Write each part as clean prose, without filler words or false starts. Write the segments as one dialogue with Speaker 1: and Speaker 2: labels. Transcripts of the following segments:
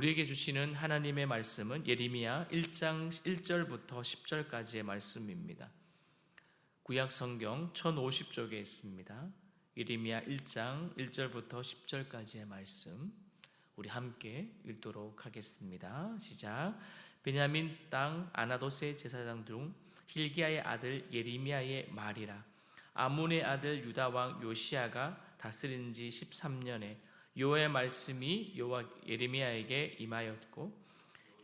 Speaker 1: 우리에게 주시는 하나님의 말씀은 예레미야 1장 1절부터 10절까지의 말씀입니다. 구약 성경 1050쪽에 있습니다. 예레미야 1장 1절부터 10절까지의 말씀 우리 함께 읽도록 하겠습니다. 시작. 베냐민 땅 아나돗의 제사장 중 hil기야의 아들 예레미야의 말이라. 아몬의 아들 유다 왕 요시야가 다스린 지 13년에 여호와의 말씀이 예레미야에게 임하였고,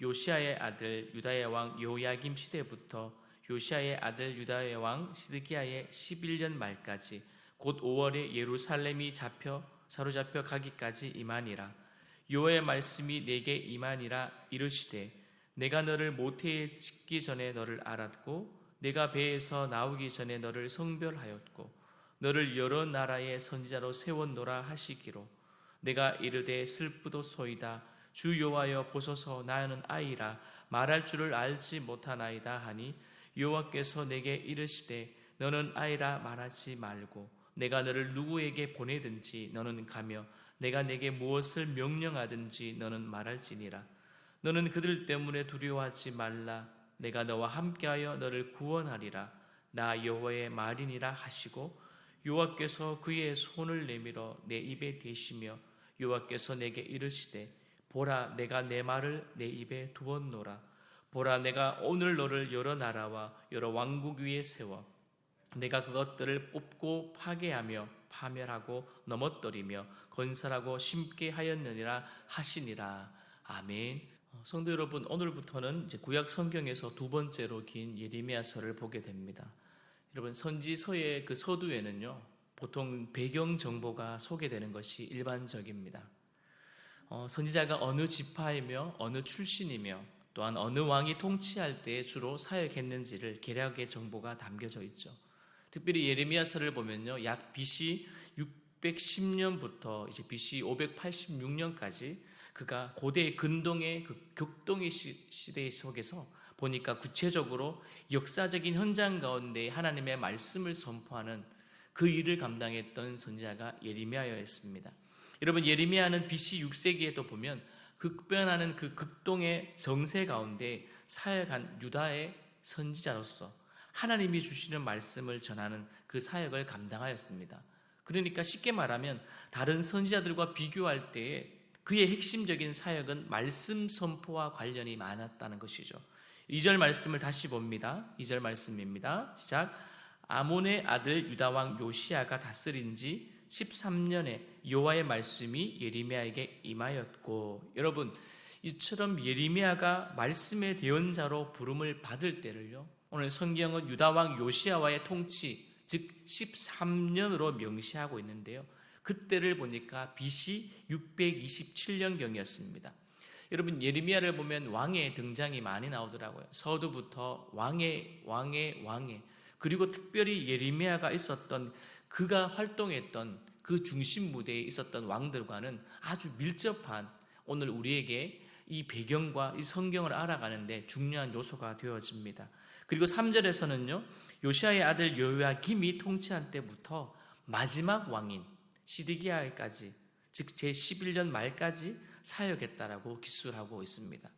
Speaker 1: 요시야의 아들 유다의 왕 요야김 시대부터 요시야의 아들 유다의 왕 시드기야의 11년 말까지 곧 5월에 예루살렘이 사로잡혀 가기까지 임하니라. 여호와의 말씀이 내게 임하니라. 이르시되 내가 너를 모태에 짓기 전에 너를 알았고 내가 배에서 나오기 전에 너를 성별하였고 너를 여러 나라의 선지자로 세웠노라 하시기로, 내가 이르되 슬프도소이다. 주 여호와여 보소서, 나는 아이라 말할 줄을 알지 못하나이다 하니, 여호와께서 내게 이르시되 너는 아이라 말하지 말고 내가 너를 누구에게 보내든지 너는 가며 내가 내게 무엇을 명령하든지 너는 말할지니라. 너는 그들 때문에 두려워하지 말라. 내가 너와 함께하여 너를 구원하리라. 나 여호와의 말이니라 하시고, 여호와께서 그의 손을 내밀어 내 입에 대시며 여호와께서 내게 이르시되 보라, 내가 내 말을 내 입에 두었노라. 보라, 내가 오늘 너를 여러 나라와 여러 왕국 위에 세워 내가 그것들을 뽑고 파괴하며 파멸하고 넘어뜨리며 건설하고 심게 하였느니라 하시니라. 아멘. 성도 여러분, 오늘부터는 이제 구약 성경에서 두 번째로 긴 예레미야서를 보게 됩니다. 여러분, 선지서의 그 서두에는요, 보통 배경 정보가 소개되는 것이 일반적입니다. 선지자가 어느 지파이며 어느 출신이며 또한 어느 왕이 통치할 때 주로 사역했는지를 개략의 정보가 담겨져 있죠. 특별히 예레미야서를 보면요, 약 BC 610년부터 이제 BC 586년까지 그가 고대 근동의 그 격동의 시대 속에서 보니까 구체적으로 역사적인 현장 가운데 하나님의 말씀을 선포하는 그 일을 감당했던 선지자가 예레미야였습니다. 여러분, 예레미야는 BC 6세기에도 보면 급변하는 그 극동의 정세 가운데 사역한 유다의 선지자로서 하나님이 주시는 말씀을 전하는 그 사역을 감당하였습니다. 그러니까 쉽게 말하면 다른 선지자들과 비교할 때에 그의 핵심적인 사역은 말씀 선포와 관련이 많았다는 것이죠. 2절 말씀을 다시 봅니다. 2절 말씀입니다. 시작. 아몬의 아들 유다 왕 요시야가 다스린 지 13년에 여호와의 말씀이 예레미야에게 임하였고, 여러분, 이처럼 예레미야가 말씀의 대언자로 부름을 받을 때를요, 오늘 성경은 유다 왕 요시야와의 통치, 즉 13년으로 명시하고 있는데요, 그때를 보니까 BC 627년경이었습니다. 여러분, 예레미야를 보면 왕의 등장이 많이 나오더라고요. 서두부터 왕의 그리고 특별히 예레미야가 있었던, 그가 활동했던 그 중심 무대에 있었던 왕들과는 아주 밀접한, 오늘 우리에게 이 배경과 이 성경을 알아가는데 중요한 요소가 되어집니다. 그리고 3절에서는요, 요시야의 아들 요야김이 통치한 때부터 마지막 왕인 시드기야까지, 즉 제11년 말까지 사역했다라고 기술하고 있습니다.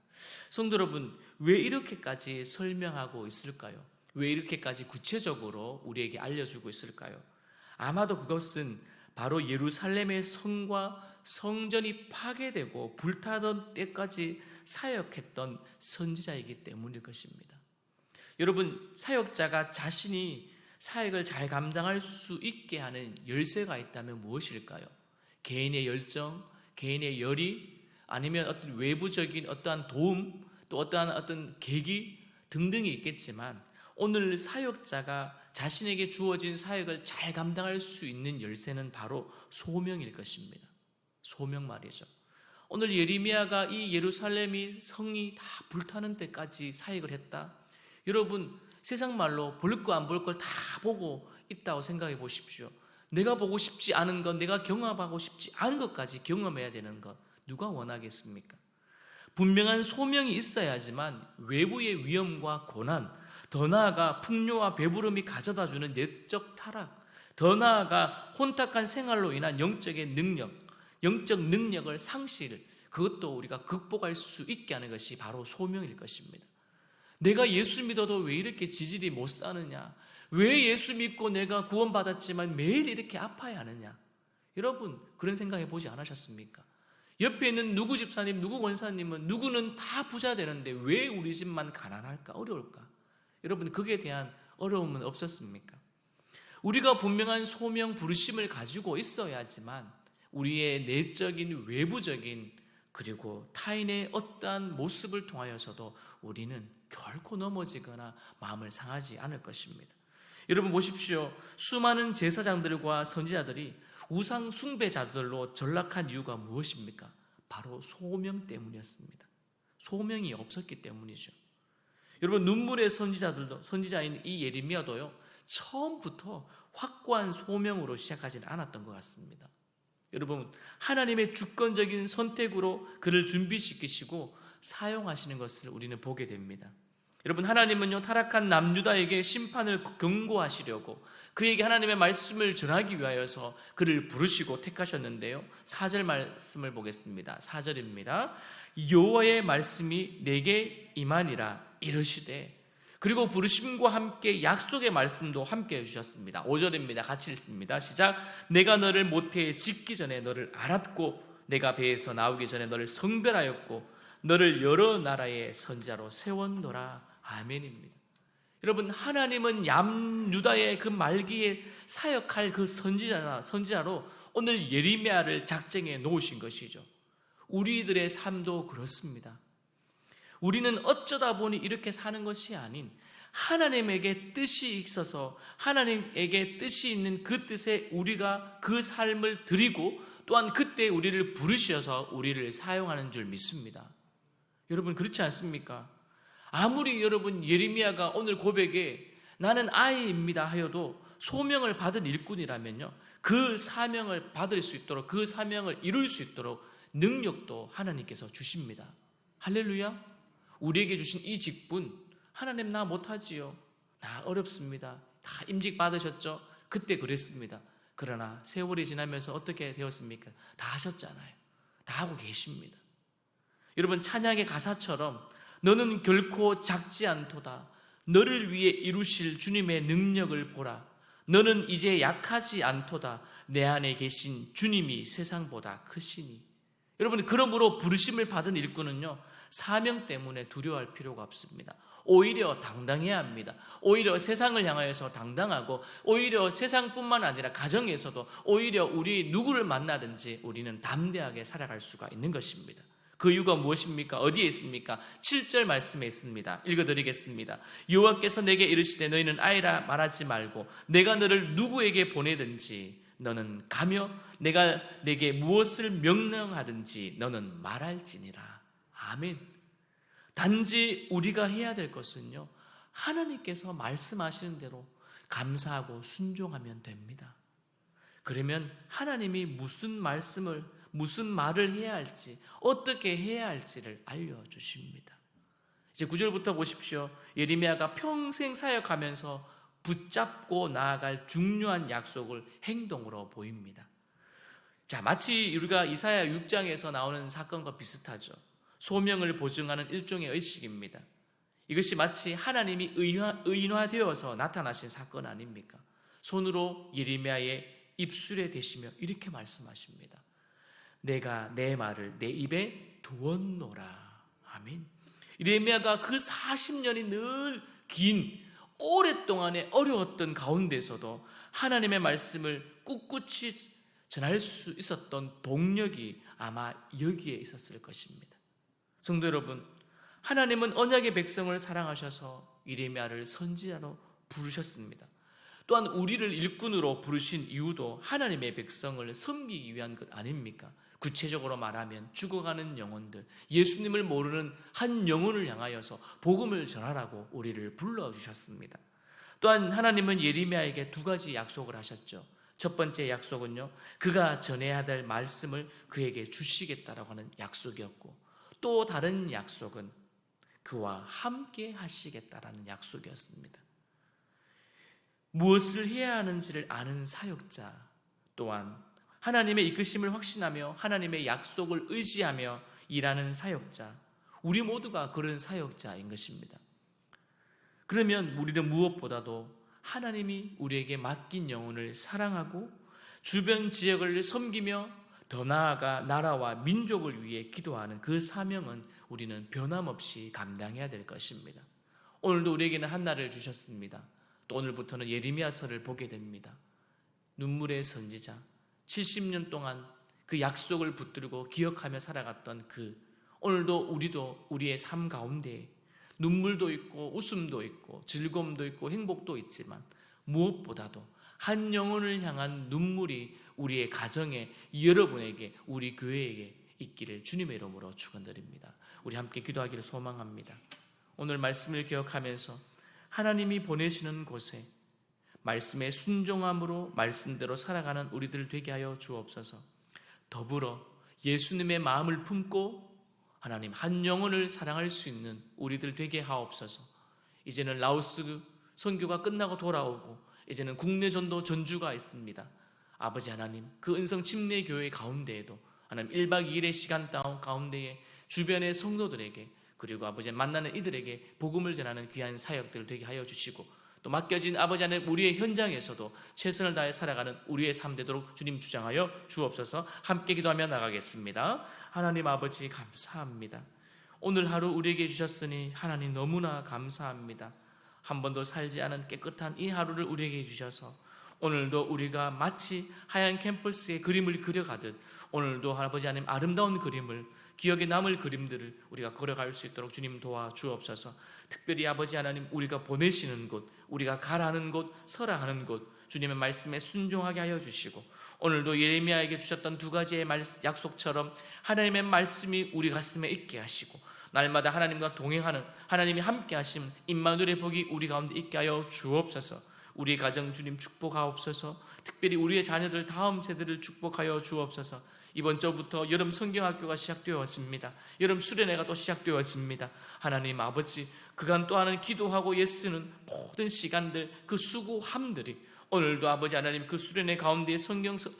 Speaker 1: 성도 여러분, 왜 이렇게까지 설명하고 있을까요? 왜 이렇게까지 구체적으로 우리에게 알려주고 있을까요? 아마도 그것은 바로 예루살렘의 성과 성전이 파괴되고 불타던 때까지 사역했던 선지자이기 때문일 것입니다. 여러분, 사역자가 자신이 사역을 잘 감당할 수 있게 하는 열쇠가 있다면 무엇일까요? 개인의 열정, 개인의 열의, 아니면 어떤 외부적인 어떠한 도움, 또 어떤 계기 등등이 있겠지만, 오늘 사역자가 자신에게 주어진 사역을 잘 감당할 수 있는 열쇠는 바로 소명일 것입니다. 소명 말이죠. 오늘 예레미야가 이 예루살렘이 성이 다 불타는 때까지 사역을 했다. 여러분, 세상 말로 볼 거 안 볼 걸 다 보고 있다고 생각해 보십시오. 내가 보고 싶지 않은 것, 내가 경험하고 싶지 않은 것까지 경험해야 되는 것, 누가 원하겠습니까? 분명한 소명이 있어야지만 외부의 위험과 고난, 더 나아가 풍요와 배부름이 가져다주는 내적 타락, 더 나아가 혼탁한 생활로 인한 영적 능력을 상실, 그것도 우리가 극복할 수 있게 하는 것이 바로 소명일 것입니다. 내가 예수 믿어도 왜 이렇게 지질이 못 사느냐? 왜 예수 믿고 내가 구원받았지만 매일 이렇게 아파야 하느냐? 여러분 그런 생각해 보지 않으셨습니까? 옆에 있는 누구 집사님, 누구 권사님은 누구는 다 부자 되는데 왜 우리 집만 가난할까? 어려울까? 여러분 그에 대한 어려움은 없었습니까? 우리가 분명한 소명 부르심을 가지고 있어야지만 우리의 내적인 외부적인 그리고 타인의 어떠한 모습을 통하여서도 우리는 결코 넘어지거나 마음을 상하지 않을 것입니다. 여러분 보십시오. 수많은 제사장들과 선지자들이 우상 숭배자들로 전락한 이유가 무엇입니까? 바로 소명 때문이었습니다. 소명이 없었기 때문이죠. 여러분 눈물의 선지자인 이 예레미야도요, 처음부터 확고한 소명으로 시작하지는 않았던 것 같습니다. 여러분 하나님의 주권적인 선택으로 그를 준비시키시고 사용하시는 것을 우리는 보게 됩니다. 여러분 하나님은요 타락한 남유다에게 심판을 경고하시려고 그에게 하나님의 말씀을 전하기 위하여서 그를 부르시고 택하셨는데요, 4절 말씀을 보겠습니다. 4절입니다. 여호와의 말씀이 내게 임하니라 이르시되, 그리고 부르심과 함께 약속의 말씀도 함께 해주셨습니다. 5절입니다. 같이 읽습니다. 시작. 내가 너를 모태에 짓기 전에 너를 알았고 내가 배에서 나오기 전에 너를 성별하였고 너를 여러 나라의 선지자로 세웠노라. 아멘입니다. 여러분 하나님은 남유다의 그 말기에 사역할 그 선지자로 오늘 예레미야를 작정해 놓으신 것이죠. 우리들의 삶도 그렇습니다. 우리는 어쩌다 보니 이렇게 사는 것이 아닌 하나님에게 뜻이 있어서 하나님에게 뜻이 있는 그 뜻에 우리가 그 삶을 드리고 또한 그때 우리를 부르셔서 우리를 사용하는 줄 믿습니다. 여러분 그렇지 않습니까? 아무리 여러분 예레미야가 오늘 고백에 나는 아이입니다 하여도 소명을 받은 일꾼이라면요, 그 사명을 받을 수 있도록 그 사명을 이룰 수 있도록 능력도 하나님께서 주십니다. 할렐루야. 우리에게 주신 이 직분, 하나님 나 못하지요, 나 어렵습니다, 다 임직 받으셨죠? 그때 그랬습니다. 그러나 세월이 지나면서 어떻게 되었습니까? 다 하셨잖아요. 다 하고 계십니다. 여러분 찬양의 가사처럼 너는 결코 작지 않도다, 너를 위해 이루실 주님의 능력을 보라, 너는 이제 약하지 않도다, 내 안에 계신 주님이 세상보다 크시니. 여러분 그러므로 부르심을 받은 일꾼은요 사명 때문에 두려워할 필요가 없습니다. 오히려 당당해야 합니다. 오히려 세상을 향하여서 당당하고, 오히려 세상뿐만 아니라 가정에서도 오히려 우리 누구를 만나든지 우리는 담대하게 살아갈 수가 있는 것입니다. 그 이유가 무엇입니까? 어디에 있습니까? 7절 말씀에 있습니다. 읽어드리겠습니다. 여호와께서 내게 이르시되 너희는 아이라 말하지 말고 내가 너를 누구에게 보내든지 너는 가며 내가 내게 무엇을 명령하든지 너는 말할지니라. 아멘. 단지 우리가 해야 될 것은요, 하나님께서 말씀하시는 대로 감사하고 순종하면 됩니다. 그러면 하나님이 무슨 말씀을, 무슨 말을 해야 할지, 어떻게 해야 할지를 알려주십니다. 이제 9절부터 보십시오. 예레미야가 평생 사역하면서 붙잡고 나아갈 중요한 약속을 행동으로 보입니다. 자, 마치 우리가 이사야 6장에서 나오는 사건과 비슷하죠. 소명을 보증하는 일종의 의식입니다. 이것이 마치 하나님이 의인화되어서 나타나신 사건 아닙니까? 손으로 예레미야의 입술에 대시며 이렇게 말씀하십니다. 내가 내 말을 내 입에 두었노라. 아멘. 예레미야가 그 40년이 늘 긴 오랫동안의 어려웠던 가운데서도 하나님의 말씀을 꿋꿋이 전할 수 있었던 동력이 아마 여기에 있었을 것입니다. 성도 여러분, 하나님은 언약의 백성을 사랑하셔서 예레미야를 선지자로 부르셨습니다. 또한 우리를 일꾼으로 부르신 이유도 하나님의 백성을 섬기기 위한 것 아닙니까? 구체적으로 말하면 죽어가는 영혼들, 예수님을 모르는 한 영혼을 향하여서 복음을 전하라고 우리를 불러주셨습니다. 또한 하나님은 예레미야에게 두 가지 약속을 하셨죠. 첫 번째 약속은요, 그가 전해야 될 말씀을 그에게 주시겠다라고 하는 약속이었고, 또 다른 약속은 그와 함께 하시겠다라는 약속이었습니다. 무엇을 해야 하는지를 아는 사역자, 또한 하나님의 이끄심을 확신하며 하나님의 약속을 의지하며 일하는 사역자, 우리 모두가 그런 사역자인 것입니다. 그러면 우리는 무엇보다도 하나님이 우리에게 맡긴 영혼을 사랑하고 주변 지역을 섬기며 더 나아가 나라와 민족을 위해 기도하는 그 사명은 우리는 변함없이 감당해야 될 것입니다. 오늘도 우리에게는 한 날을 주셨습니다. 또 오늘부터는 예레미야서를 보게 됩니다. 눈물의 선지자, 70년 동안 그 약속을 붙들고 기억하며 살아갔던 오늘도 우리도 우리의 삶 가운데 눈물도 있고 웃음도 있고 즐거움도 있고 행복도 있지만 무엇보다도 한 영혼을 향한 눈물이 우리의 가정에, 여러분에게, 우리 교회에게 있기를 주님의 이름으로 축원드립니다. 우리 함께 기도하기를 소망합니다. 오늘 말씀을 기억하면서 하나님이 보내시는 곳에 말씀에 순종함으로 말씀대로 살아가는 우리들 되게 하여 주옵소서. 더불어 예수님의 마음을 품고 하나님 한 영혼을 사랑할 수 있는 우리들 되게 하옵소서. 이제는 라오스 선교가 끝나고 돌아오고 이제는 국내 전도 전주가 있습니다. 아버지 하나님, 그 은성 침례교회 가운데에도 하나님 1박 2일의 시간 가운데에 주변의 성도들에게, 그리고 아버지 만나는 이들에게 복음을 전하는 귀한 사역들 되게 하여 주시고, 또 맡겨진 아버지 하나님 우리의 현장에서도 최선을 다해 살아가는 우리의 삶 되도록 주님 주장하여 주옵소서. 함께 기도하며 나가겠습니다. 하나님 아버지 감사합니다. 오늘 하루 우리에게 주셨으니 하나님 너무나 감사합니다. 한 번도 살지 않은 깨끗한 이 하루를 우리에게 주셔서 오늘도 우리가 마치 하얀 캠퍼스의 그림을 그려가듯 오늘도 아버지 하나님 아름다운 그림을, 기억에 남을 그림들을 우리가 걸어갈 수 있도록 주님 도와주옵소서. 특별히 아버지 하나님 우리가 보내시는 곳, 우리가 가라는 곳, 서라 하는 곳 주님의 말씀에 순종하게 하여 주시고, 오늘도 예레미야에게 주셨던 두 가지의 약속처럼 하나님의 말씀이 우리 가슴에 있게 하시고, 날마다 하나님과 동행하는 하나님이 함께 하심 임마누엘의 복이 우리 가운데 있게 하여 주옵소서. 우리 가정 주님 축복하옵소서. 특별히 우리의 자녀들 다음 세대를 축복하여 주옵소서. 이번 주부터 여름 성경학교가 시작되었습니다. 여름 수련회가 또 시작되었습니다. 하나님 아버지, 그간 또한 기도하고 애쓰는 모든 시간들, 그 수고함들이 오늘도 아버지 하나님 그 수련회 가운데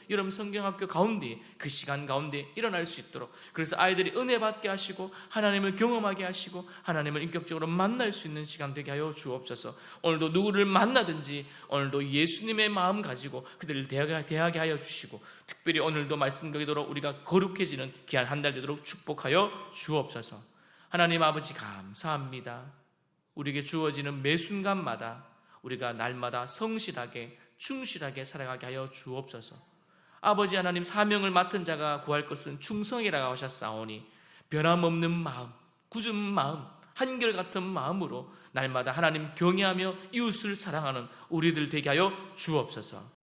Speaker 1: 여름 성경학교 가운데 그 시간 가운데 일어날 수 있도록, 그래서 아이들이 은혜 받게 하시고 하나님을 경험하게 하시고 하나님을 인격적으로 만날 수 있는 시간 되게 하여 주옵소서. 오늘도 누구를 만나든지 오늘도 예수님의 마음 가지고 그들을 대하게 하여 주시고, 특별히 오늘도 말씀 되도록 우리가 거룩해지는 귀한 한 달 되도록 축복하여 주옵소서. 하나님 아버지 감사합니다. 우리에게 주어지는 매 순간마다 우리가 날마다 성실하게 충실하게 살아가게 하여 주옵소서. 아버지 하나님, 사명을 맡은 자가 구할 것은 충성이라고 하셨사오니 변함없는 마음, 굳은 마음, 한결같은 마음으로 날마다 하나님 경외하며 이웃을 사랑하는 우리들 되게 하여 주옵소서.